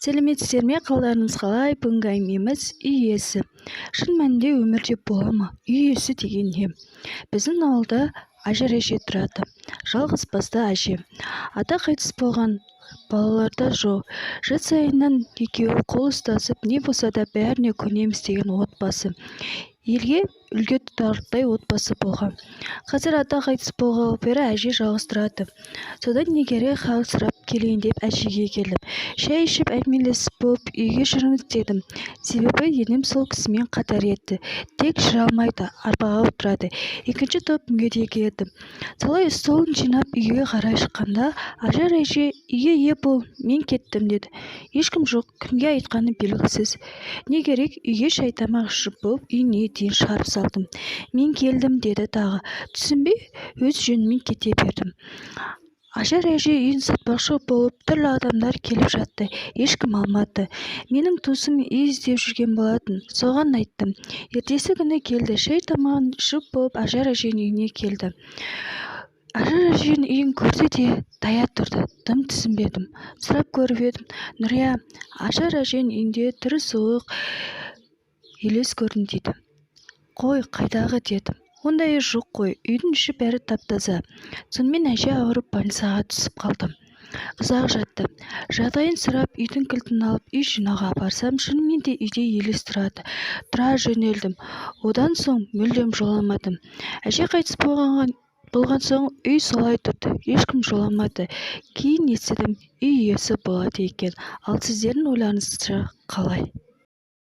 Сәлеметсіздер ме, қалдарыңыз қалай? Бүгінгі әңгімеміз үй иесі. Шын мәнінде өмірде бола ма? Үй иесі деген не? Біздің ауылда әже тұрады. Жалғыз басты әже. Ата қайтыс болған, балаларда жоқ. Жыл сайыннан екеуі қол ұстасып, не болса да бәріне көнеміз деген отбасы. Елге үлгі тұтарлықтай отбасы болған. Қазір ата қайтыс болғалы бері әже жалғыз тұрады. Содан негере хал сұрап келейін деп әжеге келдім. Шай ішіп әңгімелесіп болып үйге жүріңіз дедім. Себебі енем сол кісімен қатар еді. Тек жүре алмайды, арбаға отырады. Екінші топ мүгедек еді. Солай столын жинап үйге қарай шыққанда, ажар әже үйге ие бол, мен кеттім деді. Ешкім жоқ, кімге айтқаны белгісіз. Не керек, үйге шай тамақ ішіп болып үйіне дейін шығарып салдым. Мен келдім деді тағы. Түсінбей өз жөнімен кете бердім. Ажар әже үйін сатпақшы болып түрлі адамдар келіп жатты. Ешкім алмады. Менің туысым үй іздеп жүрген болатын. Соған айттым. Ертесі күні келді. Шай тамағын ішіп болып ажар әженің үйіне келді. Ажар әженің үйін көрді де тая тұрды. Тым түсінбедім. Сұрап көріп едім. Нұрия, ажар әженің үйінде түрі суық елес көрін дейді. Қой, қайдағы дедім. Ондай жоқ қой, үйдің іші бәрі тап-таза. Сонымен әже ауырып больницаға түсіп қалдым. Ұзақ жатты. Жағдайын сұрап, үйдің кілтін алып, үй жинауға барсам, шынымен де үйде елес тұрады. Тұра жөнелдім. Одан соң мүлдем жоламадым. Әже қайтыс болған соң үй солай тұрды. Ешкім жоламады. Кейін естідім, үй иесі болады екен. Ал сіздердің ойларыңызша қалай?